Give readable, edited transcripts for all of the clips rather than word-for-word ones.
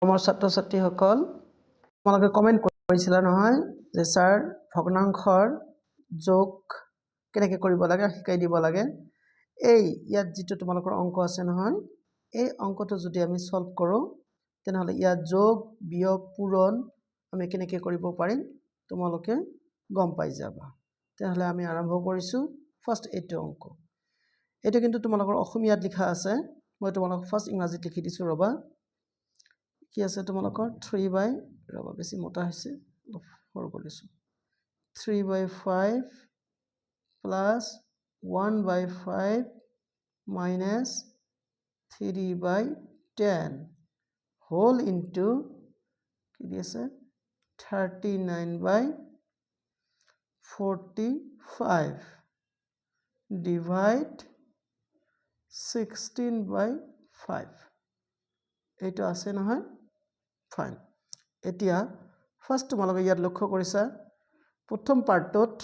আমাৰ ছাত্ৰ-ছাত্ৰীসকল তোমালোকে কমেন্ট কৰিছিলা নহয় যে স্যাৰ ভগ্নাংশৰ যোগ কেনেকৈ কৰিব লাগে শিকাই দিব লাগে। এই ইয়াত যেটো তোমালোকৰ অংক আছে নহয় এই অংকটো যদি আমি সলভ কৰো তেনেহলে ইয়াত যোগ বিয়োগ পূৰণ আমি কেনেকৈ কৰিব পাৰিম তোমালোকে গম পাই যাবা। তেনেহলে আমি আৰম্ভ কৰিছো ফাৰ্স্ট এইটো অংক। এটা কিন্তু তোমালোকৰ অসমীয়াত লিখা আছে মই তোমালোকক ফাৰ্স্ট ইংৰাজীত লিখি দিছো ৰবা। কি আছে তোমালোকৰ 3 বাই ৰবা বেছি মোটা হৈছে সৰু কৰিছো 3/5 plus 1/5 minus 3/10 whole into কি দিছে 39/45 divide 16/5 এইটো আছে নহয় ফাইন। এতিয়া ফার্স্ট তোমালোকে ইয়াত লক্ষ্য কৰিছা প্ৰথম পাৰ্টত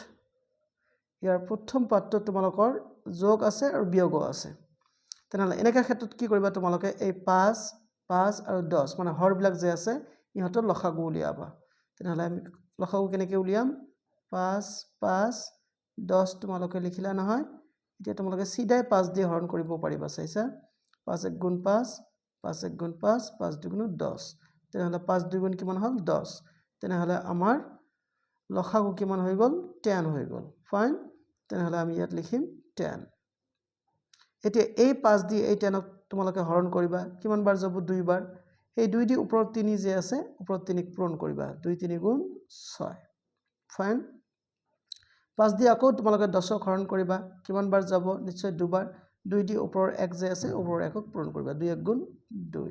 ইয়াৰ প্ৰথম পাৰ্টত তোমালোকৰ যোগ আছে আৰু বিয়োগ আছে। তেনেহলে এনেকা ক্ষেত্ৰত কি কৰিবা তোমালোকে এই 5 5 আৰু 10 মানে হৰবিলাক যে আছে ইহঁতৰ লসাগু উলিয়াবা। তেনেহলে আমি লসাগু কেনেকৈ উলিয়াম 5 5 10 তোমালোকে লিখিলা নহয়। এতিয়া তোমালোকে সিধাই 5 দিয়ে হৰণ কৰিব পাৰিবা চাইছা 5 1 গুণ 5 5 1 গুণ 5 5 2 গুণ 10 তেনেহলে 5 2 গুণ কিমান হ'ল 10 তেনেহলে আমাৰ লসাগু কিমান হৈ গল 10 হৈ গল ফাইন। তেনেহলে আমি ইয়াত লিখিম 10। এতিয়া এই 5 দি এই 10ক তোমালোকে হৰণ কৰিবা কিমান বাৰ যাব 2 বাৰ এই 2 দি ওপৰত 3 যে আছে ওপৰত 3ক পূৰণ কৰিবা 2 3 গুণ 6 ফাইন। 5 দি আকৌ তোমালোকে 10ক হৰণ কৰিবা কিমান বাৰ যাব নিশ্চয় 2 বাৰ 2 দি ওপৰৰ 1 যে আছে ওপৰৰ 1ক পূৰণ কৰিবা 2 1 গুণ 2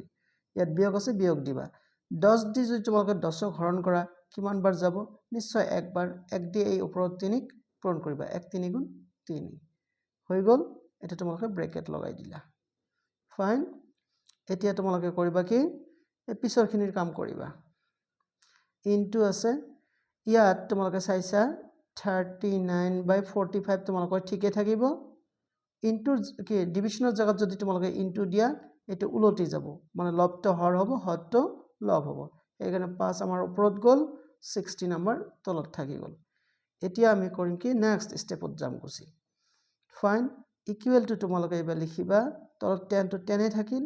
ইয়াত বিয়োগ আছে বিয়োগ দিবা 10 দি যদি তোমালোকে 10ক হৰণ কৰা কিমান বাৰ যাব নিশ্চয় 1 বাৰ 1 দি এই ওপৰত 3ক পূৰণ কৰিবা 1 3 গুণ 3 হৈ গল। এটা তোমালোকে ব্ৰেকেট লগাই দিলা ফাইন। এতিয়া তোমালোকে কৰিবা কি এই পিছৰখিনিৰ কাম কৰিবা ইনটু আছে ইয়াত তোমালোকে চাইছা 39/45 তোমালোকৰ ঠিকে থাকিব ইনটু কি ডিভিশনৰ জায়গাত যদি তোমালোকে ইনটু দিয়া এটো উলটি যাব মানে লবটো হৰ হ'ব হৰটো লব হ'ব এইকাৰণে 5 আমাৰ ওপৰত গল 16 আমাৰ তলত থাকি গল। এতিয়া আমি কৰিম কি নেক্সট স্টেপত যাম গুছি ফাইন ইকুৱেল টু তোমালোকে এবাৰ লিখিবা তলত 10 to 10 এ থাকিল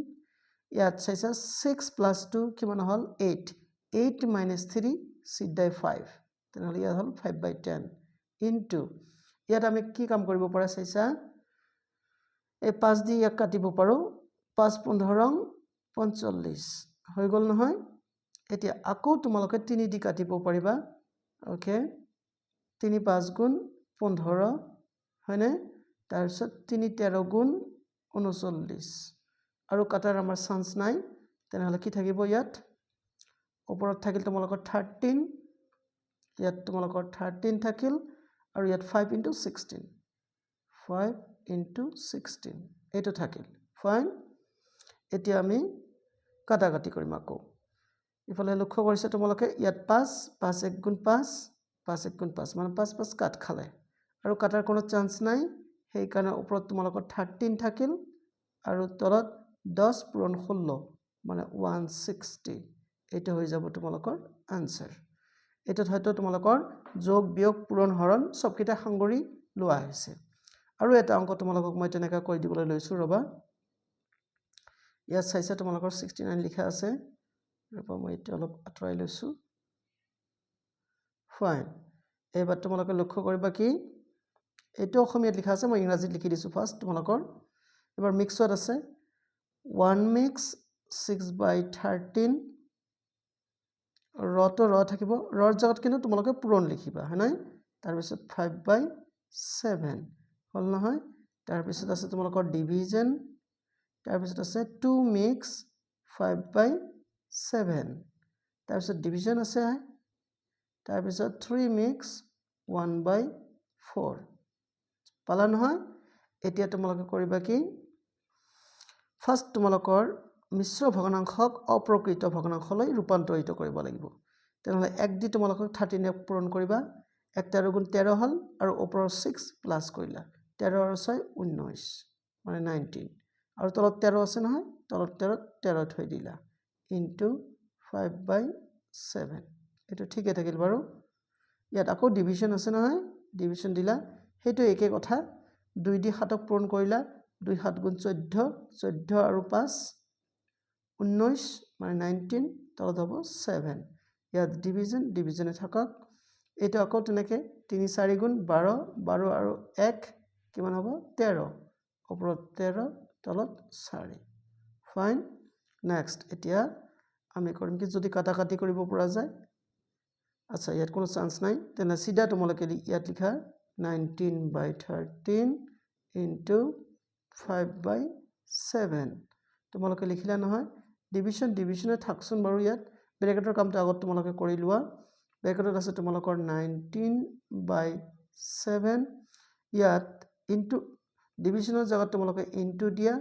ইয়াত চাইছা 6 plus 2 কিমান হল 8 8 minus 3 6/5 তেনেহলে ইয়াত হল 5/10 ইনটু ইয়াত আমি কি কাম কৰিব পৰা চাইছা এই 5 দি ইয়াক কাটিব পাৰো 5 15 45 হৈ গল নহয়। এতিয়া আকৌ তোমালোকে 3 দি কাটিব পাৰিবা ওকে 3 5 গুণ 15 হয়নে তাৰপিছত 3 13 গুণ 39 আৰু কাটাৰ আমাৰ চান্স নাই তেনেহলে কি থাকিব ইয়াত ওপৰত থাকিল তোমালোকৰ 13 ইয়াত তোমালোকৰ 13 থাকিল আৰু ইয়াত 5 into 16 5 into 16 এইটো থাকিল ফাইন। এতিয়া আমি কাটাকাটি কৰিম আকৌ ইফালে লক্ষ্য কৰিছে তোমালোকে ইয়াত 5 5 1 গুণ 5 5 1 গুণ 5 মানে 5 5 কাট খালে আৰু কাটাৰ কোনো চান্স নাই সেই কাৰণে ওপৰত তোমালোকৰ 13 থাকিল আৰু তলত 10 পূৰণ 16 মানে 160 এটা হৈ যাব তোমালোকৰ আনসাৰ। এটাত হয়তো তোমালোকৰ যোগ বিয়োগ পূৰণ হৰণ সবকিটা সাংগৰি লোৱা হৈছে। আৰু এটা অংক তোমালোকক মই তেনেকা কৈ দিবলৈ লৈছো ৰবা ইয়াত চাইছা তোমালোকৰ 69 লিখা আছে ৰবা মই এটা অলপ আঁতৰাই লৈছো ফাইন। এবাৰ তোমালোকে লক্ষ্য কৰিবা কি এইটো অসমীয়াত লিখা আছে মই ইংৰাজীত লিখি দিছো ফাৰ্স্ট তোমালোকৰ এবাৰ মিক্সত আছে 1 mix 6/13 ৰটো ৰ থাকিব ৰৰ জাগাত কিন্তু তোমালোকে পূৰণ লিখিবা হয় নাই তাৰ পিছত 5/7 হল নহয় তাৰ পিছত আছে তোমালোকৰ ডিভিজন তাৰ পিছত আছে 2 mix 5/7 তাৰ পিছত ডিভিজন আছে তাৰ পিছত 3 mix 1/4 পালা নহয়। এতিয়া তোমালোকে কৰিবা কি ফাৰ্স্ট তোমালোকৰ মিশ্ৰ ভগ্নাংশক অপ্ৰকৃত ভগ্নাংশলৈ ৰূপান্তৰিত কৰিব লাগিব। তেনেহলে 1 দি তোমালোকক 13 এ পূৰণ কৰিবা 1 13 গুণ 13 হল আৰু ওপৰৰ 6 প্লাস কৰিলা 13 আৰু 6 19 মানে 19 আৰু তলত 13 আছে নহয় তলত 13 13 থৈ দিলা ইনটু 5/7 এইটো ঠিকে থাকিল বাৰু ইয়াত আকৌ ডিভিজন আছে নহয় ডিভিজন দিলা সেইটো একে কথা 2 দি 7ক পূৰণ কৰিলা 2 7 গুণ 14 14 আৰু 5 19 মানে 19 তলত হ'ব 7 ইয়াত ডিভিজনে থাকক এইটো আকৌ তেনেকে 3 4 গুণ 12 12 আৰু 1 কিমান হ'ব 13 ওপৰত 13 তলত 4 ফাইন নেক্সট এতিয়া আমি কৰিম কি যদি কাটাকাটি কৰিব পৰা যায় আচ্ছা ইয়াত কোনো চান্স নাই তেনে সিধা তোমালোকে ইয়াত লিখা 19/13 into 5/7 তোমালোকে লিখিলা নহয় ডিভিজনে থাকচোন বাৰু ইয়াত ব্ৰেকেটৰ কামটো আগত তোমালোকে কৰি লোৱা ব্ৰেকেটত আছে তোমালোকৰ 19/7 ইয়াত ইনটু ডিভিজনৰ জায়গাত তোমালোকে ইনটু দিয়া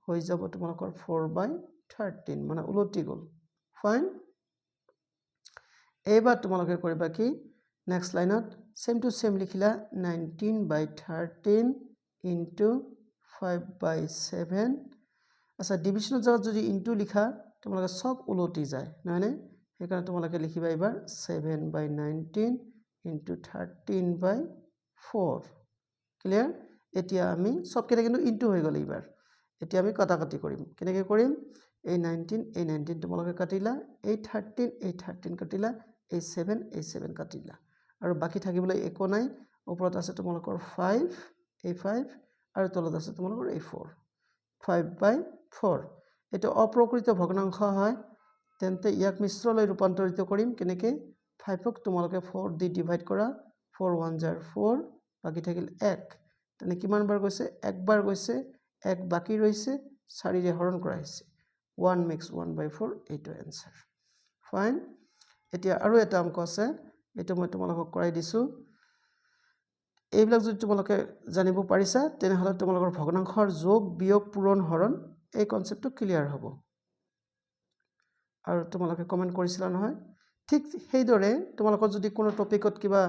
হৈ যাব তোমালোকৰ 4/13 মানে উলটি গ'ল ফাইন এইবাৰ তোমালোকে কৰিবা কি নেক্সট লাইনত সেম টু সেম লিখিলা 19/13 into 5/7 আচ্ছা ডিভিজনৰ জায়গাত যদি ইনটু লিখা তোমালোকে সব উলটি যায় নহয়নে সেইকাৰণে তোমালোকে লিখিবা এবাৰ 7/19 into 13/4 ক্লিয়াৰ এতিয়া আমি সব কেনে কিন্তু ইনটু হৈ গ'ল এইবাৰ এতিয়া আমি কাটাকাটি কৰিম কেনেকৈ কৰিম এই 19 তোমালোকে কাটিলা এই 13 কাটিলা এই 7 কাটিলা আৰু বাকি থাকিবলৈ একো নাই ওপৰত আছে তোমালোকৰ 5 এই 5 আৰু তলত আছে তোমালোকৰ এই 4 5/4 এটা অপ্ৰকৃত ভগ্নাংশ হয় তেন্তে ইয়াক মিশ্ৰলৈ ৰূপান্তৰিত কৰিম কেনেকৈ 5ক তোমালোকে 4 দি ডিভাইড কৰা 4 1 jar 4 বাকি থাকিল 1 তেনে কিমান বাৰ গৈছে একবাৰ গৈছে এক বাকি ৰৈছে 4 ৰে হৰণ কৰা হৈছে 1 makes 1/4 এইটো এনসাৰ ফাইন এতিয়া আৰু এটা অংক আছে এটো মই তোমালোকক কৰাই দিছো এইবিলাক যদি তোমালোকে জানিব পাৰিছা তেনেহলে তোমালোকৰ ভগ্নাংশৰ যোগ বিয়োগ পূৰণ হৰণ এই কনসেপ্টটো ক্লিয়াৰ হ'ব আৰু তোমালোকে কমেন্ট কৰিছিলা নহয় ঠিক সেইদৰে তোমালোকৰ যদি কোনো টপিকত কিবা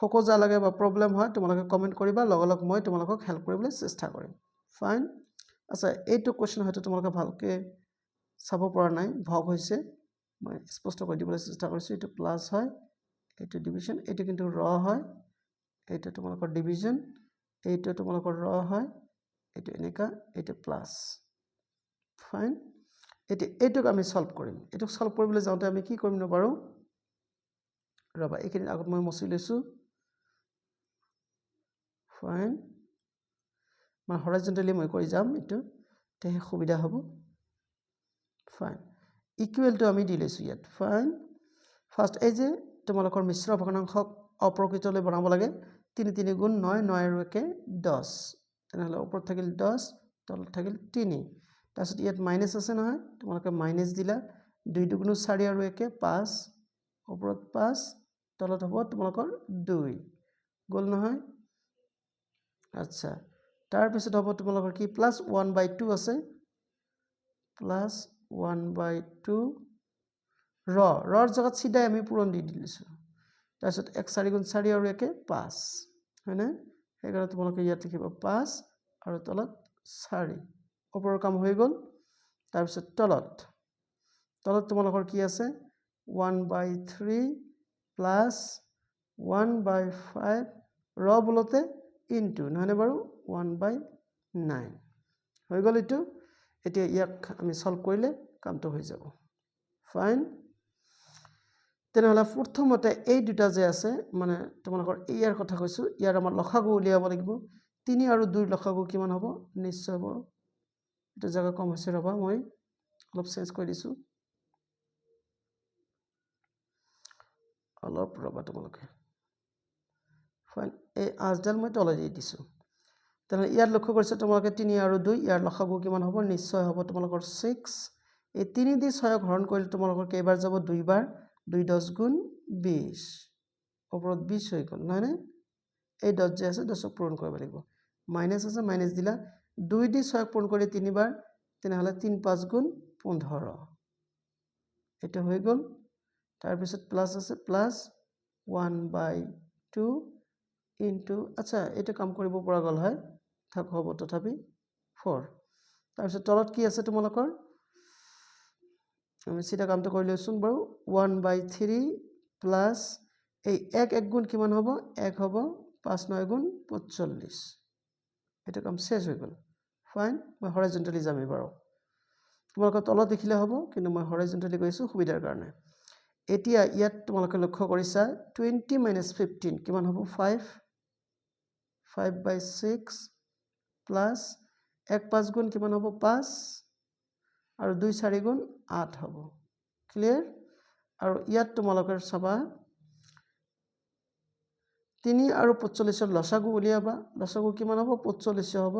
খোকোজা লাগে বা প্ৰবলেম হয় তোমালোকে কমেন্ট কৰিবা লগলগ মই তোমালোকক হেল্প কৰিবলৈ চেষ্টা কৰিম ফাইন আচ্ছা এইটো কোৱেশ্চন হয়তো তোমালোকে ভালকে চাব পৰা নাই ভগ হৈছে মই স্পষ্ট কৰি দিবলৈ চেষ্টা কৰিছো এটো প্লাস হয় এটো ডিভিজন এটো কিন্তু ৰ হয় এটো তোমালোকৰ ডিভিজন এটো তোমালোকৰ ৰ হয় এটো এনেকা এটো প্লাস ফাইন এটোক আমি সলভ কৰিম এটোক সলভ কৰিবলৈ যাওঁতে আমি কি কৰিম নবাৰো ৰবা এইখিনি আগত মই মচি লৈছো ফাইন মানে হৰাইজন্টালি মই কৰি যাম এটো তেহে সুবিধা হ'ব ফাইন ইকুৱেল টু আমি দি লৈছো ইয়াত ফাইন ফাৰ্স্ট এই যে তোমালোকৰ মিশ্ৰ ভগ্নাংশক অপ্ৰকৃতলৈ বনাব লাগে 3 3 গুণ 9 9 আৰু 1 10 তেনেহলে ওপৰত থাকিল 10 তলত থাকিল 3 তাৰপিছত ইয়াত মাইনাস আছে নহয় তোমালোকে মাইনাস দিলা 2 2 4 আৰু 1 5 ওপৰত 5 তলত হ'ব তোমালোকৰ 2 গল নহয় আচ্ছা তাৰ পিছত হ'ব তোমালোকৰ কি প্লাস 1/2 আছে প্লাস 1/2 ৰৰ জায়গাত সিধাই আমি পূৰণ দি দিছো তাৰপিছত 1 4 গুণ 4 আৰু 1 5 হয়নে সেইকাৰণে তোমালোকে ইয়াত লিখিব 5 আৰু তলত 4 ওপৰৰ কাম হৈ গ'ল তাৰপিছত তলত তোমালোকৰ কি আছে 1/3 প্লাস 1/5 ৰ বলতে ইনটু নহনে বাৰু 1/9 হৈ গ'ল এটো এতিয়া ইয়াক আমি সলভ কৰিলে কামটো হৈ যাব ফাইন তেনেহলে প্ৰথমতে এই দুটা যে আছে মানে তোমালোকৰ ইয়াৰ কথা কৈছো ইয়াৰ আমাৰ লসাগু উলিয়াব লাগিব 3 আৰু 2 লসাগু কিমান হ'ব নিশ্চয় হ'ব এটা জায়গা কম হৈছে ৰবা মই অলপ চেঞ্জ কৰি দিছো অলপ ৰবা তোমালোকে ফাইন এই আজডাল মই তলে দি দিছো তেনে ইয়াৰ লক্ষ্য কৰিছে তোমালোকে 3 আৰু 2 ইয়াৰ লসাগু কিমান হ'ব নিশ্চয় হ'ব তোমালোকৰ 6 এই 3 দি 6ক হৰণ কৰিলে তোমালোকৰ কেইবাৰ যাব দুইবাৰ 2 10 গুণ 20 ওপৰত 20 হৈ গ'ল নহয় নে এই 10 যে আছে 10ক পূৰণ কৰিব লাগিব মাইনাস আছে মাইনাস দিলা 2 দি 6ক পূৰণ কৰি 3 বাৰ তেনেহলে 3 5 গুণ 15 এটা হৈ গ'ল তাৰ পিছত প্লাস আছে প্লাস 1/2 ইনটু আচ্ছা এটা কাম কৰিব পৰা গল হয় থাক হ'ব তথাপি 4 তাৰ পিছত তলত কি আছে তোমালোকৰ আমি চিধা কামটো কৰি লৈছোঁ বাৰু 1/3 প্লাছ এই 1 গুণ কিমান হ'ব 1 হ'ব 5 9 গুণ 45 এইটো কাম শেষ হৈ গ'ল ফাইন মই হৰাইজন্টেলি যাম এবাৰ তোমালোকে তলত দেখিলে হ'ব কিন্তু মই হৰাইজন্টেলি গৈছোঁ সুবিধাৰ কাৰণে এতিয়া ইয়াত তোমালোকে লক্ষ্য কৰিছা 20 - 15 কিমান হ'ব 5/6 প্লাছ 1 5 গুণ কিমান হ'ব 5 আৰু 2 4 গুণ 8 হ'ব ক্লিয়াৰ আৰু ইয়াত তোমালোকে চাবা 3 আৰু 45 ৰ লসাগু উলিয়াবা লসাগু কিমান হ'ব 45 হ'ব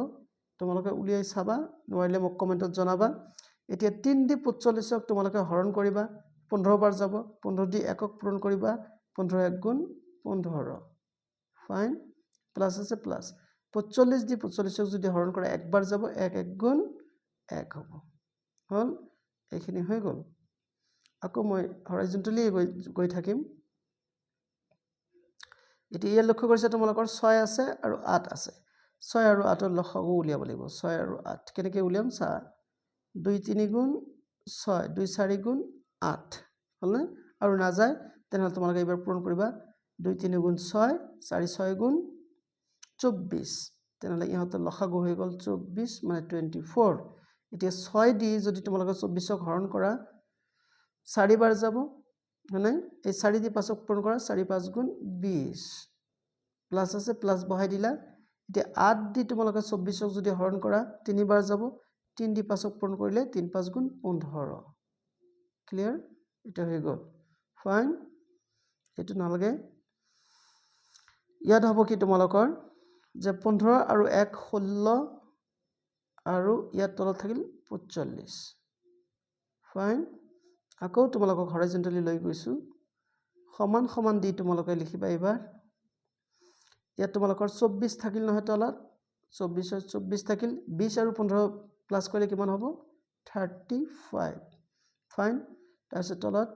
তোমালোকে উলিয়াই চাবা নোৱাৰিলে মোক কমেন্টত জনাবা এতিয়া 3 দি 45 ক তোমালোকে হৰণ কৰিবা 15 বাৰ যাব 15 দি 1 ক পূৰণ কৰিবা 15 1 গুণ 15 ফাইন প্লাস আছে প্লাস 45 দি 45 ক যদি হৰণ কৰা একবাৰ যাব 1 1 গুণ 1 হ'ব হল এইখিনি হৈ গ'ল আকৌ মই হৰাইজন্টেলি গৈ থাকিম এতিয়া ইয়াত লক্ষ্য কৰিছে তোমালোকৰ 6 আছে আৰু 8 আছে 6 আৰু 8 ৰ লসাগু উলিয়াব লাগিব 6 আৰু 8 কেনেকৈ উলিয়াম চা 2 3 গুণ 6 2 4 গুণ 8 হলনে আৰু না যায় তেনেহলে তোমালোকে এবাৰ পূৰণ কৰিবা 2 3 গুণ 6 4 6 গুণ 24 তেনেহলে ইহঁতৰ লসাগু হৈ গ'ল 24 মানে 24 এতিয়া 6 দি যদি তোমালোকে 24 ক হৰণ কৰা 4 বাৰ যাব মানে এই 4 দি 5 ক পূৰণ কৰা 4 5 গুণ 20 প্লাস আছে প্লাস বহাই দিলা এতিয়া 8 দি তোমালোকে 24 ক যদি হৰণ কৰা 3 বাৰ যাব 3 দি 5 ক পূৰণ কৰিলে 3 5 গুণ 15 ক্লিয়াৰ এটা হৈ গ'ল ফাইন এটো নালাগে ইয়াত হ'ব কি তোমালোকৰ যে 15 আৰু 1 16 আৰু ইয়াত তলত থাকিল 45 ফাইন আকৌ তোমালোকক হৰাইজন্টেলি লৈ গৈছো সমান সমান দি তোমালোকে লিখিবা এবাৰ ইয়াত তোমালোকৰ 24 থাকিল নহয় তলত 24 ৰ 24 থাকিল 20 আৰু 15 প্লাস কৰিলে কিমান হ'ব 35 ফাইন তাৰপিছত তলত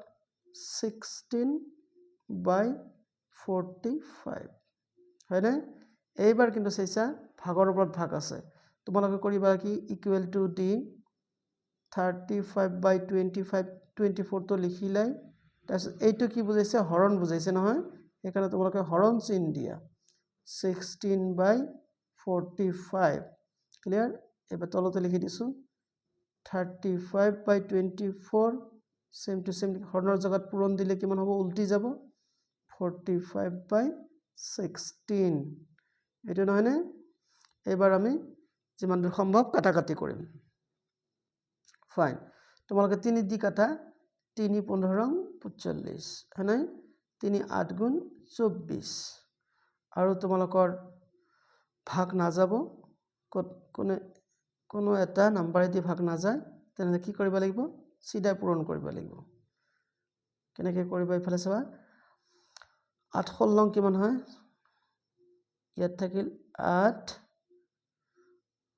16/45 হয়নে এইবাৰ কিন্তু চাইছা ভাগৰ ওপৰত ভাগ আছে তোমালোকে কৰিবা কি ইকুৱেল টু দি 35/25 24 তো লিখিলাই তাৰপিছত এইটো কি বুজাইছে হৰণ বুজাইছে নহয় সেইকাৰণে তোমালোকে হৰণ চিন দিয়া 16/45 ক্লিয়াৰ এবাৰ তলতে লিখি দিছো 35/24 সেম টু সেম হৰণৰ জায়গাত পূৰণ দিলে কিমান হ'ব উল্টি যাব 45/16 এটো নহয় নে এবাৰ আমি যিমান দূৰ সম্ভৱ কাটাকাটি কৰিম ফাইন তোমালোকে 3 দি কাটা 3 15 45 হয়নে 3 8 গুণ 24 আৰু তোমালোকৰ ভাগ না যাব কোনো এটা নাম্বাৰে দি ভাগ না যায় তেনে কি কৰিব লাগিব সিধা পূৰণ কৰিব লাগিব কেনেকৈ কৰিবা ইফালে চাবা 8 16 কিমান হয় ইয়াত থাকিল 8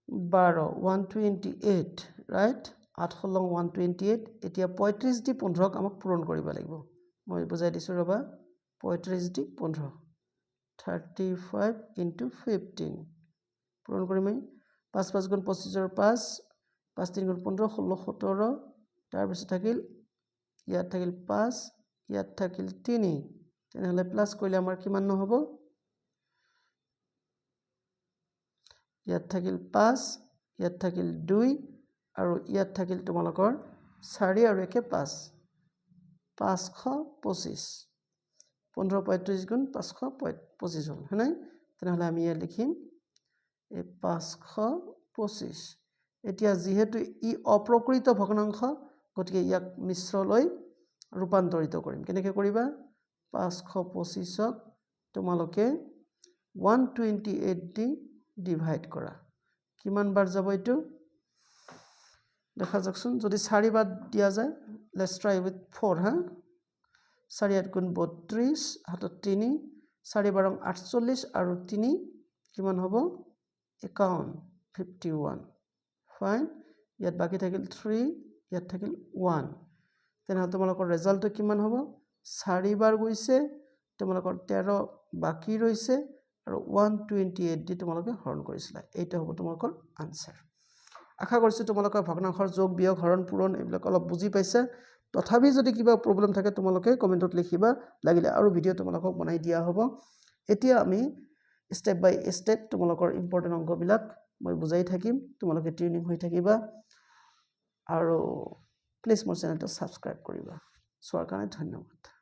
12 128 ৰাইট 8 16 128 এতিয়া 35 দি 15 ক আমাক পূৰণ কৰিব লাগিব মই বুজাই দিছো ৰবা 35 দি 15 35 into 15 পূৰণ কৰিম 5 5 গুণ 25 ৰ 5 5 3 গুণ 15 16 17 তাৰ পিছত থাকিল ইয়াত থাকিল 5 ইয়াত থাকিল 3 তেনেহলে প্লাস কৰিলে আমাৰ কিমান নহব ইয়াত থাকিল 5 ইয়াত থাকিল 2 আৰু ইয়াত থাকিল তোমালোকৰ 4 আৰু 1 5 525 15 35 গুণ 525 হল হয়নে তেনেহলে আমি ইয়াত লিখিম এই 525 এতিয়া যেহেতু ই অপ্ৰকৃত ভগ্নাংশ গতিকে ইয়াক মিশ্ৰলৈ ৰূপান্তৰিত কৰিম কেনেকৈ কৰিবা 525 ক তোমালোকে 128 দি ডিভাইড কৰা কিমান বাৰ যাব এটো দেখা যাকচোন যদি 4 বাৰ দিয়া যায় লেটস ট্ৰাই উইথ 4 হা 4 8 গুণ 32 হাতত 3 4 বাৰ 48 আৰু 3 কিমান হ'ব 51 51 ফাইন ইয়াত বাকি থাকিল 3 ইয়াত থাকিল 1 তেনেহলে তোমালোকৰ ৰিজাল্টটো কিমান হ'ব 4 বাৰ গৈছে তোমালোকৰ 13 বাকি ৰৈছে আৰু 128 দি তোমালোকে হৰণ কৰিছিলা এইটো হ'ব তোমালোকৰ আনসাৰ আশা কৰিছো তোমালোকৰ ভগ্নাংশৰ যোগ বিয়োগ হৰণ পূৰণ এইবিলাক অলপ বুজি পাইছে তথাপি যদি কিবা প্ৰব্লেম থাকে তোমালোকে কমেণ্টত লিখিবা লাগিলে আৰু ভিডিঅ' তোমালোকক বনাই দিয়া হ'ব এতিয়া আমি ষ্টেপ বাই ষ্টেপ তোমালোকৰ ইম্পৰ্টেণ্ট অংকবিলাক মই বুজাই থাকিম তোমালোকে টিউনিং হৈ থাকিবা আৰু প্লিজ মোৰ চেনেলটো ছাবস্ক্ৰাইব কৰিবা চোৱাৰ কাৰণে ধন্যবাদ